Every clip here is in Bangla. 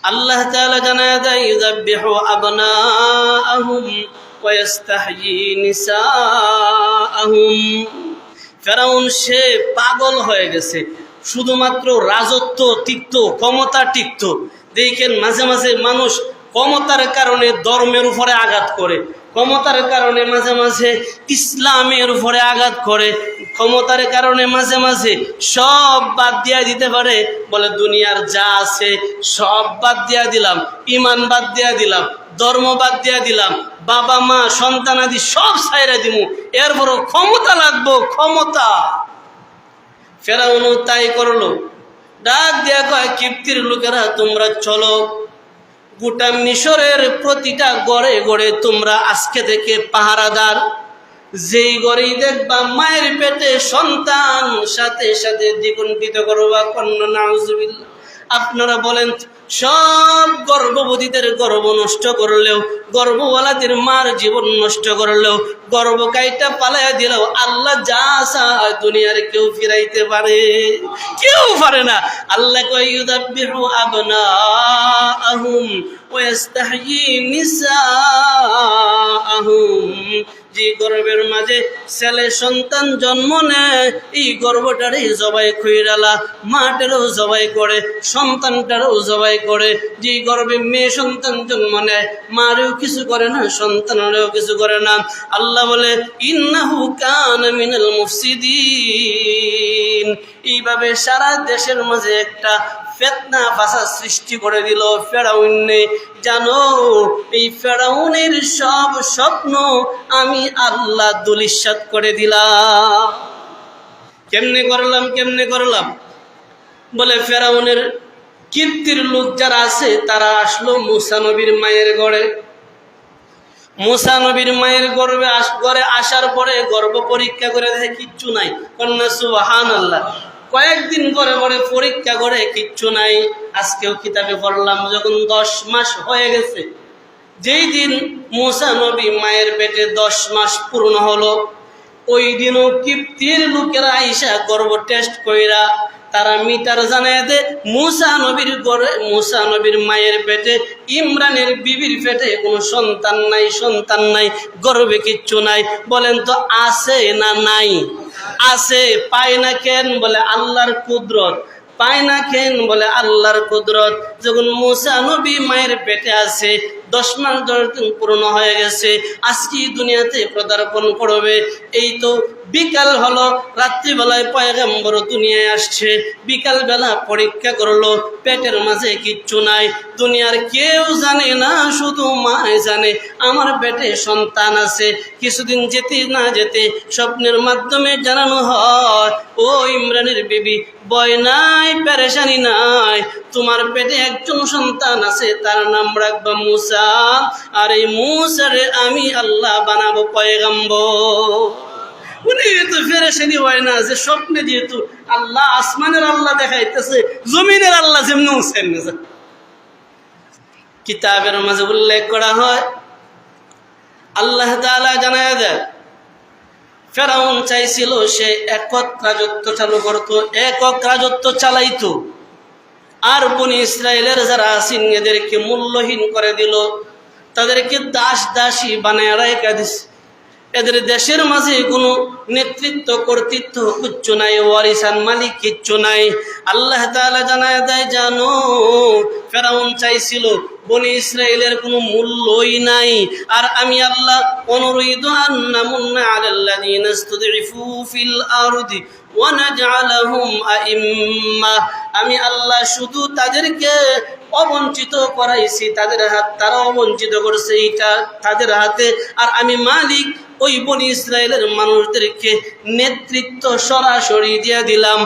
আল্লাহ তাআলা জানায় দেয় ইউযাব্বিহু আবনাআহুম ওয়া ইস্তাহয়ী নিসাআহুম। ফেরাউন সে পাগল হয়ে গেছে, শুধুমাত্র রাজত্ব টিকত, ক্ষমতা টিকত। দেখেন মাঝে মাঝে মানুষ ক্ষমতার কারণে ধর্মের উপরে আঘাত করে, ক্ষমতার কারণে মাঝে মাঝে ইসলামের উপরে আঘাত করে, ক্ষমতার কারণে মাঝে মাঝে সব বাদ দিয়া দিতে পারে। বলে দুনিয়ার যা আছে সব বাদ দিয়া দিলাম, ইমান বাদ দিয়া দিলাম, ধর্ম বাদ দিয়া দিলাম, বাবা মা সন্তানাদি সব ছাইরা দিমু, এরপরও ক্ষমতা লাগবো, ক্ষমতা। ফেরাউনও তাই করলো। ডাক দিয়া কয় কিপ্তির লোকেরা তোমরা চলো, গোটা মিশরের প্রতিটা গড়ে গড়ে তোমরা আজকে থেকে পাহারাদার। যেই গড়েই দেখবা মায়ের পেটে সন্তান, সাথে সাথে দ্বিগুণিত করবা। কন্যা নাউজুবিল্লাহ। আপনারা বলেন সব গর্ভবতীদের গর্ভ নষ্ট করলেও, গর্ভওয়ালাদের মার জীবন নষ্ট করলেও, গর্ভ কাইটা পালাইয়া দিলেও আল্লাহ যা চায় দুনিয়ার কেউ ফিরাইতে পারে? কেউ পারে না। আল্লাহ কয় ইউযাব্বিহু আবনাআহুম ওয়া ইস্তাহয়ী নিসাআহুম। যে গর্ভের মাঝে ছেলে সন্তান জন্ম নেয়, এই গর্ভটারই জবাই কইরালা, মাটারও জবাই করে, সন্তানটারও জবাই করে। যে গর্ভে মেয়ে সন্তান জন্ম নেয়, মারেও কিছু করে না, সন্তানেরও কিছু করে না। আল্লাহ বলে ইন্নাহু কানা মিনাল মুফসিদিন। এইভাবে সারা দেশের মাঝে একটা ফিতনা ফাসাদ সৃষ্টি করে দিল ফেরাউনে। জানো এই ফেরাউনের সব স্বপ্ন আমি আল্লাহ দুলিশাত করে দিলাম। কেমনে করলাম, কেমনে করলাম? বলে ফেরাউনের কীর্তির লোক যারা আছে তারা আসলো মূসা নবীর মায়ের ঘরে। মূসা নবীর মায়ের ঘরে আসার পরে গর্ভ পরীক্ষা করে দেখে কিচ্ছু নাই। কন্যা সুবহানাল্লাহ। কয়েকদিন ঘরে ঘরে পরীক্ষা করে কিচ্ছু নাই। আজকেও কিতাবে পড়লাম যখন 10 মাস হয়ে গেছে, যেই দিন মূসা নবী মায়ের পেটে 10 মাস পূর্ণ হলো, ওই দিনও কিপ্তির লোকেরা আইসা গর্ভ টেস্ট কইরা তারা মিটার জানায় দে মূসা নবীর ঘরে, মূসা নবীর মায়ের পেটে, ইমরানের বিবির পেটে কোনো সন্তান নাই, সন্তান নাই, গর্ভে কিচ্ছু নাই। বলেন তো আছে না নাই? আছে। পায় না কেন? বলে আল্লাহর কুদরত। পায় না কেন? বলে আল্লাহর কুদরত। যখন মূসা নবী মায়ের পেটে আছে, 10 মাস 10 দিন পূর্ণ হয়ে গেছে, আজকে দুনিয়াতে পদার্পণ করবে। এই তো বিকাল হলো, রাত্রিবেলায় পয়গম্বর দুনিয়ায় আসছে, বিকালবেলা পরীক্ষা করলো, পেটের মাঝে কিচ্ছু নাই। দুনিয়ার কেউ জানে না, শুধু মায় জানে আমার পেটে সন্তান আছে। কিছুদিন যেতে না যেতে স্বপ্নের মাধ্যমে জানানো হয়, ও ইমরানের বিবি, ভয় নাই, পেরেশানি নাই, তোমার পেটে একজন সন্তান আছে, তার নাম রাখবা মূসা। আর এই মূসারে আমি আল্লাহ বানাবো পয়গম্বর। উনি তো পেরেশানি হয় না যে স্বপ্নে যেহেতু আল্লাহ, আসমানের আল্লাহ দেখাইতেছে, জমিনের আল্লাহ যেমনি উঠছেন। কিতাবের মাঝে উল্লেখ করা হয়, আল্লাহ তাআলা জানায় দেয় ফেরাউন চাইছিল সে একক রাজত্ব চালু করতো, একক রাজত্ব চালাইতো। আর বনি ইসরায়েলের যারা আছেন এদেরকে মূল্যহীন করে দিল, তাদেরকে দাস দাসী বানায় রাখা দিছে। এদের দেশের মাঝে কোনো নেতৃত্ব কর্তৃত্ব কিচ্ছু নাই, ওয়ারিসান মালিক কিচ্ছু নাই। আল্লাহ তাআলা জানায় দেয় জানো ফেরাউন চাইছিল বনি ইসরায়েলের কোনো মূল্যই নাই। আর আমি আল্লাহ অনুরিদু আন নামুন্না আলাল্লাযীনা ইসতুদঈফু ফিল আরদি ওয়া নাজআলাহুম আইম্মা। আমি আল্লাহ শুধু তাদেরকে অবঞ্চিত করাইছি, তাদের হাত তারা অবঞ্চিত করছে, এইটা তাদের হাতে। আর আমি মালিক ওই বনি ইসরায়েলের মানুষদেরকে নেতৃত্ব সরাসরি দিয়ে দিলাম।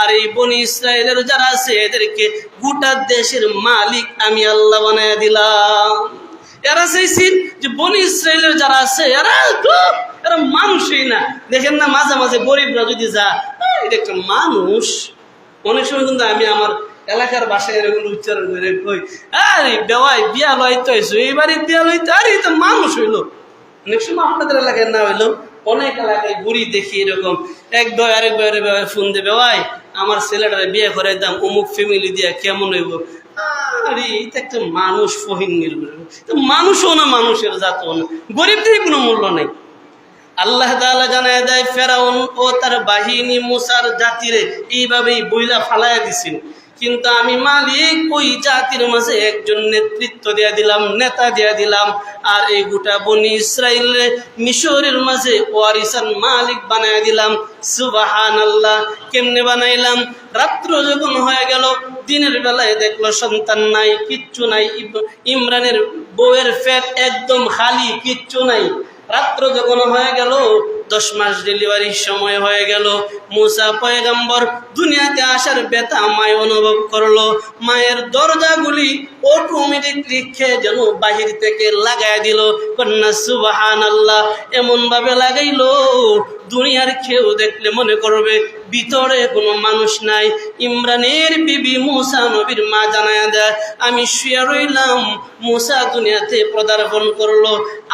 আর এই বনি ইসরায়েলের যারা আছে এদেরকে গোটা দেশের মালিক আমি আল্লাহ বানায় দিলাম। এরা চাইছেন যে বনি ইসরায়েলের যারা আছে এরা মানুষই না। দেখেন না মাঝে মাঝে গরিবরা যদি যা, এটা একটা মানুষ। অনেক সময় কিন্তু আমি আমার এলাকার বাসায় এরকম উচ্চারণ করে কই, আরে বেওয়াই বিয়া লইতে হয়েছো, এই বাড়ির বিয়া লইতে, আরে তো মানুষ হইলো। অনেক সময় আপনাদের এলাকায় না হইলো, অনেক এলাকায় বুড়ি দেখি এরকম এক বয় আরেক বয়ের ফোন দেবে, ভাই আমার ছেলেটারে বিয়ে করে দাম অমুক ফ্যামিলি দিয়া কেমন হইব। আরে এটা একটা মানুষ ফহিনীর, মানুষও না, মানুষের জাতও না, গরিবদের কোনো মূল্য নেই। আল্লাহ তাআলা জানায় দেয় ফেরাউন ও তার বাহিনী মুসার জাতিরে এইভাবেই বইলা ফালাইয়া দিছেন, কিন্তু আমি মালিক ওই জাতির মাঝে একজন নেতৃত্ব দিয়া দিলাম, নেতা দিয়া দিলাম, আর এই গোটা বনি ইসরাইলে মিশরের মাঝে ওয়ারিসান মালিক বানায় দিলাম। সুবহানাল্লাহ। কেমনে বানাইলাম? রাত্র যখন হয়ে গেল, দিনের বেলায় দেখলো সন্তান নাই, কিচ্ছু নাই, ইমরানের বউয়ের পেট একদম খালি, কিচ্ছু নাই। রাত্র যখন হয়ে গেল, 10 মাস ডেলিভারির সময় হয়ে গেল, মুসা পয়গম্বর দুনিয়াতে আসার ব্যথা মায় অনুভব করলো। মায়ের দরজাগুলি অটোমেটিকলি খেয়ে যেন বাহির থেকে লাগাই দিল। কন্যা সুবহানাল্লাহ। এমন ভাবে লাগাইলো দুনিয়ার কেউ দেখলে মনে করবে ভিতরে কোনো মানুষ নাই। ইমরানের বিবি মুসা নবীর মা জানায়া দেয়, আমি শুয়ে রইলাম, মুসা দুনিয়াতে পদার্পণ করলো।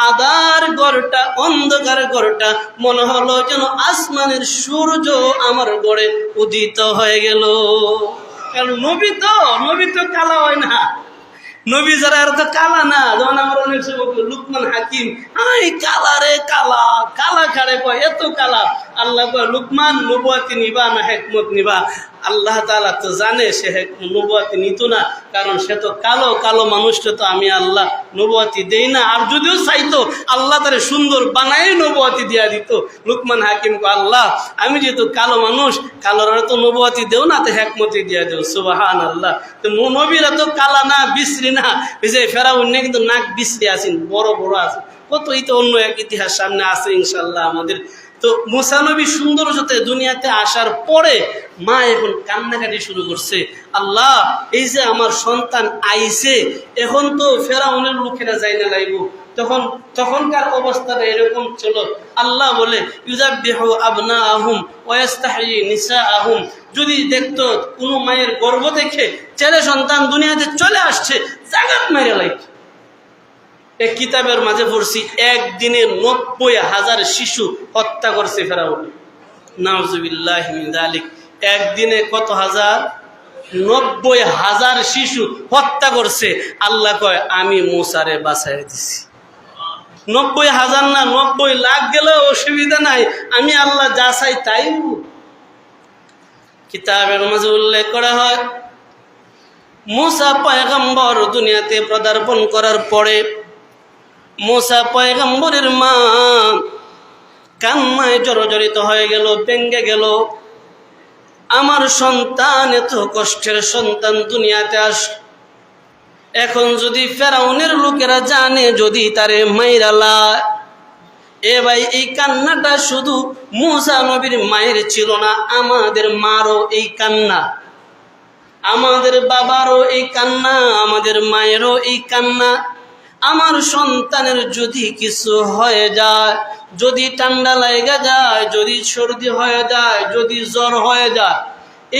আধার ঘরটা, অন্ধকার ঘরটা মনে হলো যেন আসমানের সূর্য আমার ঘরে উদিত হয়ে গেল। কারণ নবী তো কালা হয় না, নবী যারা এর তো কালা না। যেমন আমার অনেক সময় লুকমান হাকিম, আই কালা রে কালা, কালা খারে কয় এত কালা। আল্লাহ কয় লুকমান নবুয়াতি নিবা না হিকমত নিবা? আল্লাহ তাআলা তো জানে সে নবুয়াতি নিত না, কারণ সে তো কালো। কালো মানুষটা তো আমি আল্লাহ নবুয়াতি দেই না, আর যদিও চাইতো আল্লাহ তারে সুন্দর বানাই নবুয়াতি দিয়া দিত। লুকমান হাকিম কয় আল্লাহ আমি যেহেতু কালো মানুষ, কালোর তো নবুয়াতি দেও না, তো হিকমতি দিয়া দেও। সুবহানাল্লাহ। তো নবীরা তো কালা না, বিশ্রী না। এই যে ফেরাউন কিন্তু নাক বিশ্রী আছেন, বড় বড় আছে কত, এই তো অন্য এক ইতিহাস সামনে আছে ইনশাল্লাহ আমাদের। তো মুসা নবী সুন্দর সাথে দুনিয়াতে আসার পরে মা এখন কান্নাকাটি শুরু করছে, আল্লাহ এই যে আমার সন্তান আইছে, এখন তো ফেরাউনের লোকেরা যাই না লাইব। তখনকার অবস্থাটা এরকম ছিল। আল্লাহ বলে ইউযাব্বিহু আবনাআহুম ওয়া ইস্তাহয়ী নিসাআহুম, যদি দেখতো কোনো মায়ের গর্ভ থেকে ছেলে সন্তান দুনিয়াতে চলে আসছে, জাগাত মেরে লাইতো। এক কিতাবের মাঝে পড়ছি একদিনে 90,000 শিশু হত্যা করছে ফেরাউন। নাউযুবিল্লাহি মিন যালিক। একদিনে কত হাজার? 90,000 শিশু হত্যা করছে। আল্লাহ কয় আমি মুসারে বাঁচাই দিছি। 90,000 না, 90 লাখ গেলেও অসুবিধা নাই, আমি আল্লাহ যা চাই তাই। কিতাবের মাঝে উল্লেখ করা হয় মুসা পয়গম্বর দুনিয়াতে পদার্পণ করার পরে মুসা পয়গম্বরের মা কান্নায় জর্জরিত হয়ে গেল, ভেঙ্গে গেল। আমার সন্তান, এত কষ্টের সন্তান দুনিয়াতে আস, এখন যদি ফেরাউনের লোকেরা জানে যদি তারে মাইরালা। এ ভাই, এই কান্নাটা শুধু মুসা নবীর মায়ের ছিল না, আমাদের মারও এই কান্না, আমাদের বাবারও এই কান্না, আমাদের মায়েরও এই কান্না। আমার সন্তানের যদি কিছু হয়ে যায়, যদি ঠান্ডা লেগে যায়, যদি সর্দি হয়ে যায়, যদি জ্বর হয়ে যায়,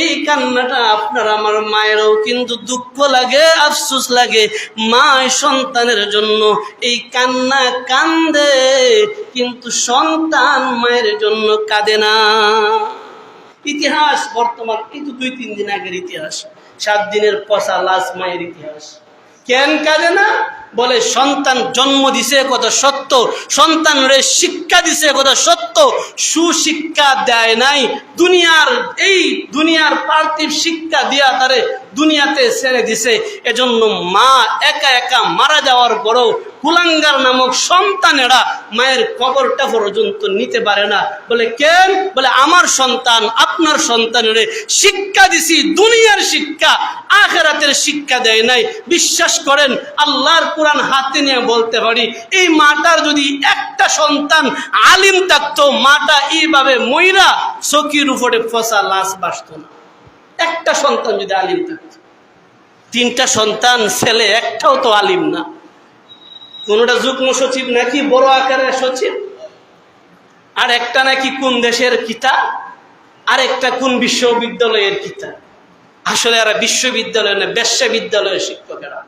এই কান্নাটা আপনার আমার মায়েরও কিন্তু দুঃখ লাগে, আফসোস লাগে। মা সন্তানের জন্য এই কান্না কান্দে, কিন্তু সন্তান মায়ের জন্য কাঁদে না। ইতিহাস বর্তমান কিন্তু 2-3 দিন আগের ইতিহাস, 7 দিনের পচা লাশ মায়ের ইতিহাস। কেন কাঁদে না? বলে সন্তান জন্ম দিছে কত সত্য, সন্তানরে শিক্ষা দিছে কত সত্য, সুশিক্ষা দেয় নাই। দুনিয়ার পার্থিব শিক্ষা দিয়া তারে দুনিয়াতে ছেড়ে দিছে। এজন্য মা একা একা মারা যাওয়ার পরেও কুলাঙ্গার নামক সন্তানেরা মায়ের কবরটা পর্যন্ত নিতে পারে না। বলে কেন? বলে আমার সন্তান আপনার সন্তানের শিক্ষা দিছি, দুনিয়ার শিক্ষা, আখিরাতের শিক্ষা দেয় নাই। বিশ্বাস করেন, আল্লাহর কোরআন হাতে নিয়ে বলতে পারি, এই মাটার যদি একটা সন্তান আলিম থাকতো, মাটা এইভাবে মইরা চকির উপরে ফসা লাশ বাসত না। একটা সন্তান যদি আলিম থাকতো, 3টা সন্তান ছেলে, একটাও তো আলিম না। কোনটা যুগ্ম সচিব নাকি বড় আকারের সচিব, আর একটা নাকি কোন দেশের কিতাব, আর একটা কোন বিশ্ববিদ্যালয়ের কিতাব। আসলে এরা বিশ্ববিদ্যালয় না, বিশ্ববিদ্যালয়ের শিক্ষকেরা।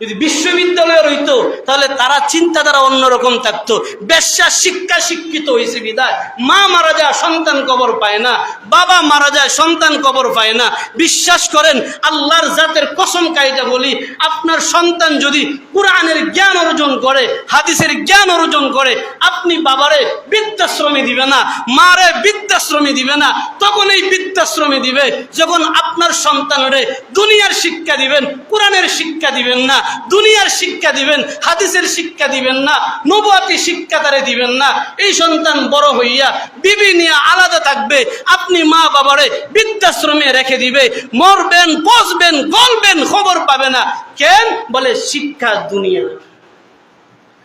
যদি বিশ্ববিদ্যালয়ে রইতো তাহলে তারা চিন্তাধারা অন্যরকম থাকতো। বেশ্যা শিক্ষা শিক্ষিত হয়েছে বিদায় মা মারা যায় সন্তান কবর পায় না, বাবা মারা যায় সন্তান কবর পায় না। বিশ্বাস করেন, আল্লাহর জাতের কসম কাইটা বলি, আপনার সন্তান যদি কোরআনের জ্ঞান অর্জন করে, হাদিসের জ্ঞান অর্জন করে, আপনি বাবারে বৃদ্ধাশ্রমে দিবে না, মারে বৃদ্ধাশ্রমে দিবে না। তখন এই বৃদ্ধাশ্রমে দিবে যখন আপনার সন্তানরে দুনিয়ার শিক্ষা দিবেন, কোরআনের শিক্ষা দিবেন না, দুনিয়ার শিক্ষা দিবেন, হাদিসের শিক্ষা দিবেন না, নবুয়াতি শিক্ষা তারে দিবেন না। এই সন্তান বড় হইয়া বিবি নিয়ে আলাদা থাকবে, আপনি মা বাবারে বৃদ্ধাশ্রমে রেখে দিবে, মরবেন, বসবেন, গলবেন, খবর পাবে না। কেন? বলে শিক্ষা দুনিয়া।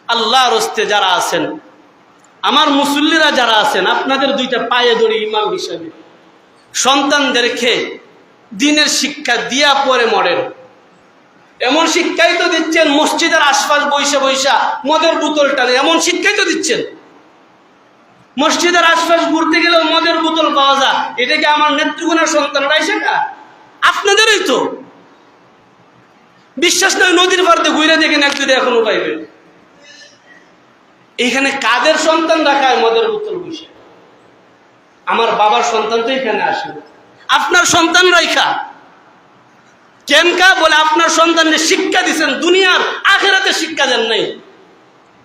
আল্লাহর রাস্তে যারা আছেন, আমার মুসল্লিরা যারা আছেন, আপনাদের দুইটা পায়ে ধরে ইমাম হিসাবে সন্তানদেরকে দিনের শিক্ষা দিয়া পরে মরেন। এমন শিক্ষাই তো দিচ্ছেন, মসজিদের আশপাশ বৈশা বৈশা মদের বোতল টানে, এমন শিক্ষাই তো দিচ্ছেন। মসজিদের আশপাশ ঘুরতে গেলেও মদের বোতল পাওয়া যায়, এটা কি আমার নেত্রকোনার সন্তানরাই শেখা? আপনাদেরই তো। বিশ্বাস নয়, নদীর পাড়তে ঘুরে দেখেন, একদিন এখনো পাইবেন। এইখানে কাদের সন্তান রাখায় মদের বোতল বসে? আমার বাবার সন্তান তো এখানে আসে, আপনার সন্তান রাইখা কেনকা? বলে আপনার সন্তানকে শিক্ষা দিচ্ছেন, দুনিয়ার আখেরাতে শিক্ষা দেন নাই।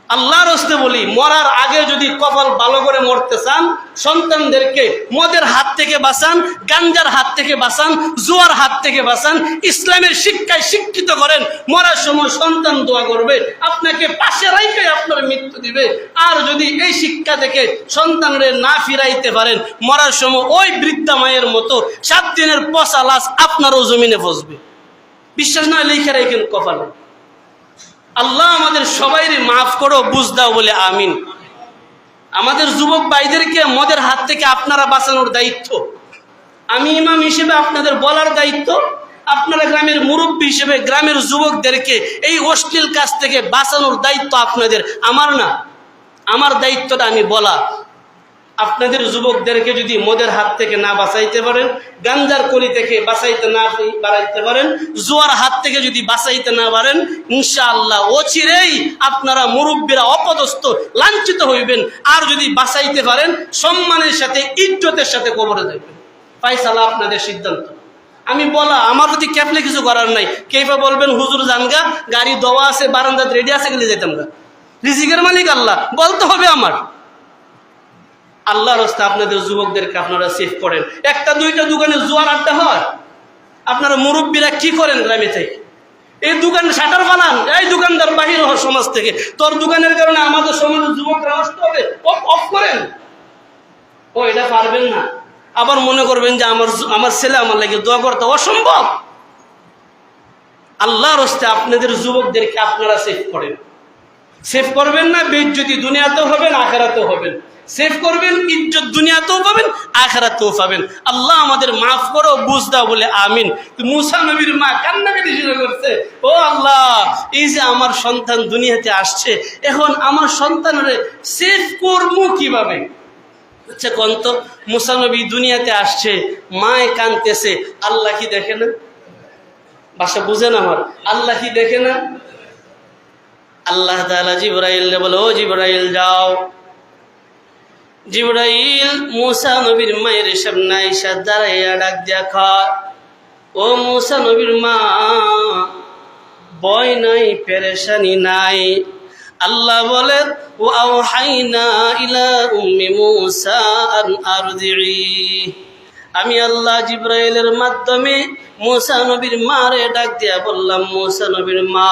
আল্লাহর রাস্তে বলি, মরার আগে যদি কপাল ভালো করে মরতে চান, সন্তানদেরকে মদের হাত থেকে বাঁচান, গাঞ্জার হাত থেকে বাঁচান, জুয়ার হাত থেকে বাঁচান, ইসলামের শিক্ষায় শিক্ষিত করেন। মরার সময় সন্তান দোয়া করবে, আপনাকে পাশে রাইখে আপনার মৃত্যু দিবে। আর যদি এই শিক্ষা থেকে সন্তানরে না ফিরাইতে পারেন, মরার সময় ওই বৃদ্ধা মায়ের মতো 7 দিনের পচা লাশ আপনারও জমিনে ফসবে। বিশ্বাস নয়, লিখে রাখেন কপালে। আল্লাহ আমাদের সবাইরে মাফ করো, বুঝ দাও বলে আমিন। আমাদের যুবক ভাইদেরকে মদের হাত থেকে আপনারা বাঁচানোর দায়িত্ব, আমি ইমাম হিসেবে আপনাদের বলার দায়িত্ব, আপনারা গ্রামের মুরব্বী হিসেবে গ্রামের যুবকদেরকে এই অশ্লীল কাজ থেকে বাঁচানোর দায়িত্ব আপনাদের, আমার না। আমার দায়িত্বটা আমি বলা। আপনাদের যুবকদেরকে যদি মদের হাত থেকে না বাঁচাইতে পারেন, গাঞ্জার কলি থেকে বাঁচাইতে না বাড়াইতে পারেন, জুয়ার হাত থেকে যদি বাঁচাইতে না পারেন, ইনশাআল্লাহ অচিরেই আপনারা মুরব্বীরা অপদস্থ, লাঞ্ছিত হইবেন। আর যদি বাঁচাইতে পারেন, সম্মানের সাথে, ইজ্জতের সাথে কবরে যাবেন। ফায়সালা আপনাদের সিদ্ধান্ত। আমি বলা, আমার যদি ক্যাপলে কিছু করার নাই। কেইবা বলবেন হুজুর জানগা, গাড়ি দেওয়া আছে, বারান্দাত রেডি আছে, গেলে যেতাম না। রিজিকের মালিক আল্লাহ, বলতে হবে আমার। আল্লাহর রাস্তে আপনাদের যুবকদেরকে আপনারা সেভ করেন। 1-2টা দোকানে জোয়ার আড্ডা হয়, আপনারা মুরব্বীরা কি করেন? গ্রামে থেকে এই দোকানে শাটার বানান, এই দোকানদার বাহির হওয়ার সমাজ থেকে। তোর দোকানের কারণে আমাদের সমাজের যুবকরা নষ্ট হবে, অফ করেন। ও এটা পারবেন না, আবার মনে করবেন যে আমার ছেলে আমার লাগে দোয়া করতে অসম্ভব। আল্লাহর রাস্তে আপনাদের যুবকদেরকে আপনারা সেভ করেন। সেভ করবেন না, বেইজ্জতি দুনিয়াতেও হবেন, আখিরাতেও হবেন। সেভ করবেন, ইজ্জত দুনিয়াতেও পাবেন, আখিরাতেও পাবেন। আল্লাহ আমাদের মাফ করো, বুঝ দাও বলে আমিন। মুসা নবীর মা কান্নাকাটি শুরু করছে, ও আল্লাহ, এই যে আমার সন্তান দুনিয়াতে আসছে, এখন আমার সন্তানের সেভ করবো কিভাবে? আচ্ছা কন্ত, মুসা নবী দুনিয়াতে আসছে, মায় কাঁদতেছে, আল্লাহ কি দেখে না? ভাষা বুঝে না আমার, আল্লাহ কি দেখে না? আল্লাহ তাআলা জিবরাইল বলে, ও জিবরাইল যাও। জিবরাইল মুসা নবীর মায়ের সামনে এসে দাঁড়াইয়া ডাক দেখা, ও মুসা নবীর মা, ভয় নাই, পেরেশানি নাই। আল্লাহ বলে, ওয়া আওহাইনা ইলা উম্মি মুসা আন আরদিই, আমি আল্লাহ জিবরাইলের মাধ্যমে মুসা নবীর মারে ডাক দিয়া বললাম, মুসা নবীর মা,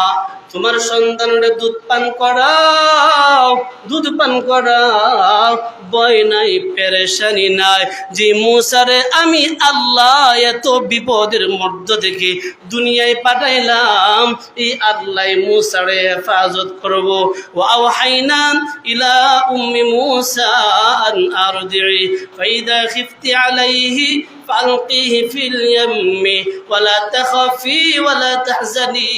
তোমার সন্তানরে দুধ পান করাও, দুধ পান করাও, ভয় নাই, পেরেশানি নাই। যে মুসারে আমি আল্লাহ এত বিপদের মধ্য থেকে দুনিয়ায় পাঠাইলাম, এই আল্লাহ মুসারে হেফাজত করব। ওয়া আওহাইনা ইলা উম্মি মুসা আন আরদিই ফাইদা খিফতি আলাইহি ফালকিহি ফিল ইয়াম্মি ওয়ালা তাখাফি ওয়ালা তাহজানি।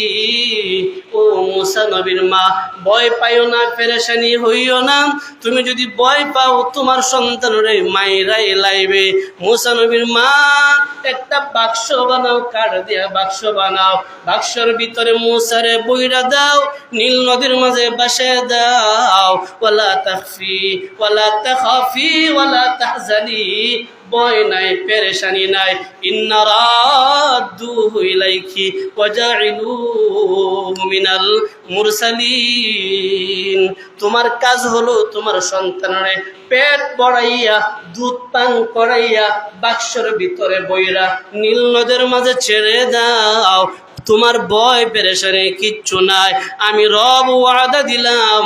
ও মুসা নবীর মা, ভয় পাইও না, পেরেশানি হইও না। তুমি যদি ভয় পাও তোমার সন্তানরে মাইরাই লাইবে। মুসা নবীর মা, একটা বাক্স বানাও, কাঠ দিয়া বাক্স বানাও, বাক্সর ভিতরে মুসারে বইরা দাও, নীল নদীর মাঝে বাসায় দাও। ওয়ালা তাখফি ওয়ালা তাখাফি ওয়ালা তাহজানি, ভয় নাই, পেরেশানি নাই। ইন্না রাদ্দুহু ইলাইকি ওয়া জাইলুহু মিনাল মুরসালিন। তোমার কাজ হলো তোমার সন্তানের পেট বড়াইয়া, দুধ পান করাইয়া, বাক্সর ভিতরে বইরা নীল নদের মাঝে ছেড়ে দাও। তোমার ভয় পেরেশানি কিচ্ছু নাই। আমি রব ওয়াদা দিলাম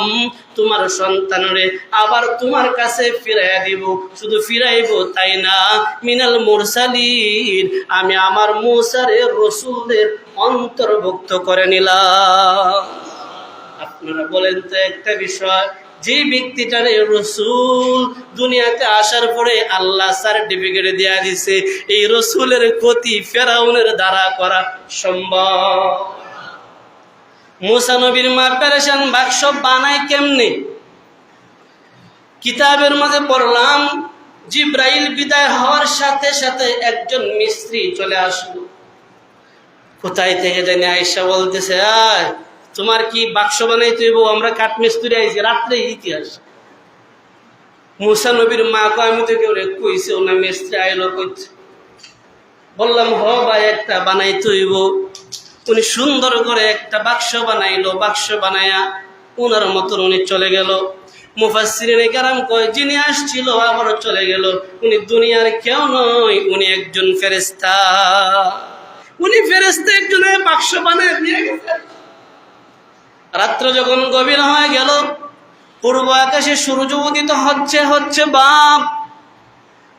তোমার সন্তানরে আবার তোমার কাছে ফিরাইয়া দিব। শুধু ফিরাইব তাই না, মিনাল মুরসালিন, আমি আমার মুসারে রসুলদের অন্তর্ভুক্ত করে নিলাম। আপনারা বলেন তো একটা বিষয়, যে ব্যক্তিটারে রসুল দুনিয়াতে আসার পরে আল্লাহ সার্টিফিকেট দেয়া দিছে, এই রসুলের ক্ষতি ফেরাউনের দ্বারা করা সম্ভব? মুসা নবীর মা পেরেশান, বাক্স বানায় কেমনে? কিতাবের মাঝে পড়লাম, জিব্রাইল বিদায় হওয়ার সাথে সাথে একজন মিস্ত্রি চলে আসলো। কোথায় থেকে জানি আয়েশা বলতেছে, আয় তোমার কি বাক্স বানাইতে হইব? আমরা কাঠ মিস্ত্রি আইছি, রাত্রে ইতিহাস। মুসা নবীর মা কয়, আমি তো কেউ কইছে না, মিস্ত্রি আইলো কইছে। বললাম, হ ভাই, একটা বানাইতে হইব। উনি সুন্দর করে একটা বাক্স বানাইলো, বাক্স বানায়া ওনার মতন উনি চলে গেল। মুফাসসিরিনে কেরাম কয়, যিনি আসছিল আবারও চলে গেল। উনি দুনিয়ার কেউ নয়, উনি একজন ফেরেশতা। উনি ফেরেশতা একজনের বাক্স বানায় দিয়ে গেছে। রাত্র যখন গভীর হয়ে গেল, পূর্ব আকাশে সূর্য উদিত হচ্ছে বাপ।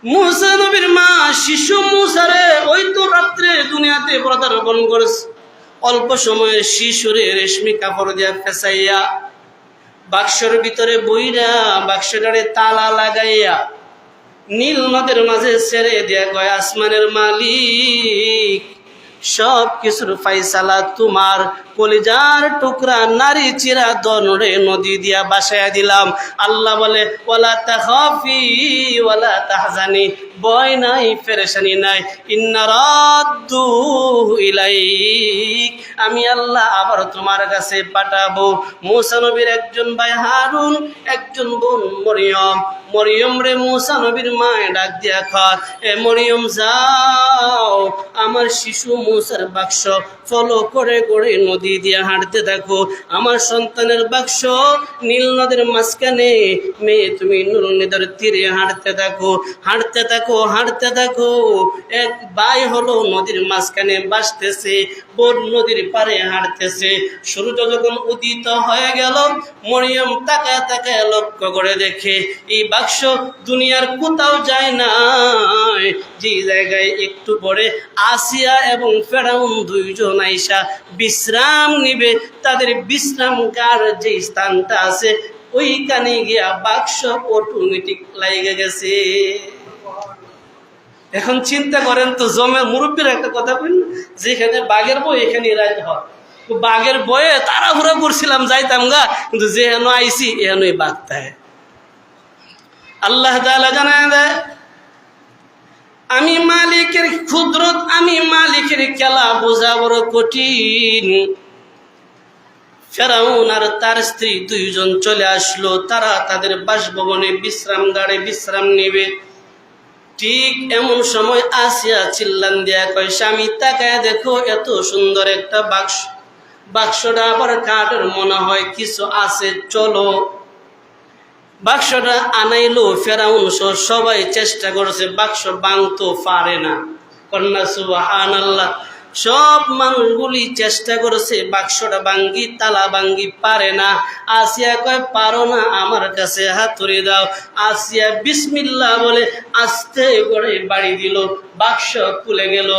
মুসা নবীর মা শিশু মুসারে ওই তো রাত্রে দুনিয়াতে পদার্পণ করেছে। অল্প সময়ের শিশুরে রেশমি কাপড় দিয়া ফেসাইয়া বাক্সের ভিতরে বইরা, বাক্সটারে তালা লাগাইয়া নীল নদের মাঝে ছেড়ে দিয়া কয়, আসমানের মালিক, সব কিছুর ফাইসালা তোমার। কলিজার টুকরা নারী চিরা দনরে নদী দিয়া বাসায়া দিলাম। আল্লাহ বলে, ওয়ালা তাখাফি ওয়ালা তাহজানি, ভয় নাই, পেরেশানি নাই। ইন্না রাদ্দুহু ইলাইক, আমি আল্লাহ আবার তোমার কাছে পাঠাবো। মুসা নবীর একজন ভাই হারুন, একজন বোন মরিয়ম। মরিয়ম রে মুসা নবীর মায়ে ডাক দিয়া কয়, এ মরিয়ম, যাও আমার শিশু মুসার বাক্স ফলো করে করে নদী দিয়ে হাঁটতে থাকো। আমার সন্তানের বাক্স নীল নদের মাঝখানে, মেয়ে তুমি নুর নদের তীরে হাঁটতে থাকো, হাঁটতে থাকো, হাঁটতে থাকো। এক ভাই হলো নদীর মাঝখানে বাসতেছে, বোন নদীর পারে হাঁটতেছে। সূর্য যখন উদিত হয়ে গেল, মরিয়ম তাকায় তাকায় লক্ষ্য করে দেখে এই বাক্স দুনিয়ার কোথাও যায় না। যে জায়গায় একটু পরে আসিয়া এবং ফেরাউন দুইজন আইসা বিশ্রাম নিবে, তাদের বিশ্রামগার যে স্থানটা আছে ওইখানে গিয়া বাক্স অটোমেটিক লাগে গেছে। এখন চিন্তা করেন তো, জমের মুরব্বীর একটা কথা বলেন, যেখানে বাঘের বই এখানে রাইতে হয়। বাঘের বয়ে তাড়াহুড়া করছিলাম, যাইতাম গা, কিন্তু যেহেন আইসি এহেনই বাঘতায়। আল্লাহ তাআলা জানায় দেয়, আমি মালিকের কুদরত, আমি মালিকের খেলা বোঝা বড় কঠিন। ফেরাউন আর তার স্ত্রী দুইজন চলে আসলো, তারা তাদের বাসভবনে বিশ্রামগারে বিশ্রাম নেবে। ঠিক এমন সময় আসিয়া চিল্লান দিয়া কয়, স্বামী তাকায় দেখো, এত সুন্দর একটা বাক্স, বাক্সটা আবার কাঠের মনে হয়, কিছু আছে, চলো। বাক্সটা আনাইলো। ফেরাউন সহ সবাই চেষ্টা করেছে, বাক্স ভাঙতে পারে না। কন্যা সুবহানাল্লাহ। সব মানুষগুলি চেষ্টা করেছে বাক্সটা ভাঙ্গি, তালা ভাঙ্গি, পারে না। আসিয়া কয়, পারো না, আমার কাছে হাতুড়ি দাও। আসিয়া বিসমিল্লাহ বলে আস্তে করে বাড়ি দিল, বাক্স খুলে গেল।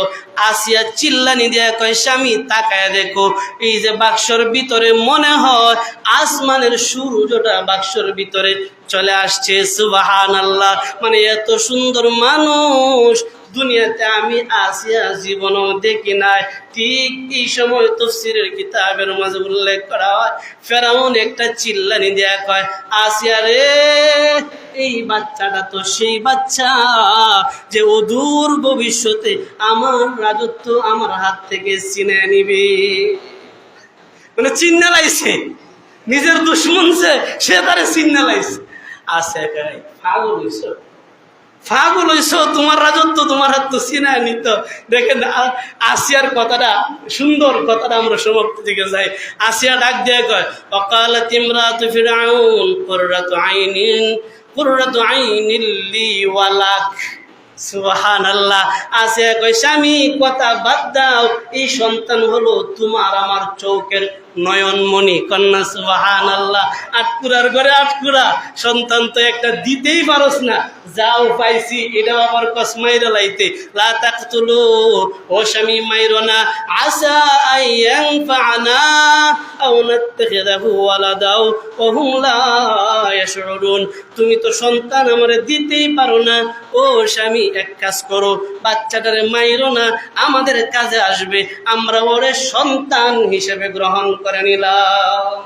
আসিয়া চিল্লানি দিয়া কয়, স্বামী তাকায় দেখো, এই যে বাক্সর ভিতরে মনে হয় আসমানের সূর্যটা বাক্সর ভিতরে চলে আসছে। সুবহানাল্লাহ। মানে এত সুন্দর মানুষ দুনিয়াতে আমি আসিয়া জীবনও দেখি নাই। ঠিক এই সময় তাফসীরের কিতাবের মাঝে উল্লেখ করা হয়, ফেরাউন একটা চিল্লানি দেয়া কয়, আসিয়া রে, এই বাচ্চাটা তো সেই বাচ্চা যে অদূর ভবিষ্যতে আমার রাজত্ব আমার হাত থেকে ছিনে নিবে। মানে চিন্না লাইছে, নিজের দুশ্মন সে তারে চিন্না লাইছে। আসে পাগল হইছ, পাগল হইছ, তোমার রাজত্ব তোমার হাত তো ছিনা নিত। দেখেন আসিয়ার কথাটা, সুন্দর কথাটা আমরা সমাপ্তি দিকে যাই। আসিয়া ডাক দিয়ে কয়, অকালাত ইমরাতু ফিরআউন কুররাতু আইনিন লি ওয়ালাক। সুবহানাল্লাহ। আসিয়া কয়, স্বামী কথা বাদ দাও, এই সন্তান হলো তোমার আমার চৌকের নয়নমণি। কন্যা সুবহানাল্লাহ। আটকুরার ঘরে আটকুরা সন্তান তো একটা দিতেই পারস না, যাও পাইছি এটা আবার কসমাইরা লাইতে। লা তাকতুলু, ও স্বামী মাইরো না, আসা আইয়ান ফানা আও নাত্তাখিযাহু ওয়ালাদাও ওয়া হুম লা ইয়াশউরুন। তুমি তো সন্তান আমারে দিতেই পারো না, ও স্বামী এক কাজ করো, বাচ্চাটারে মাইরো না, আমাদের কাজে আসবে, আমরা ওরে সন্তান হিসেবে গ্রহণ করে নিলাম।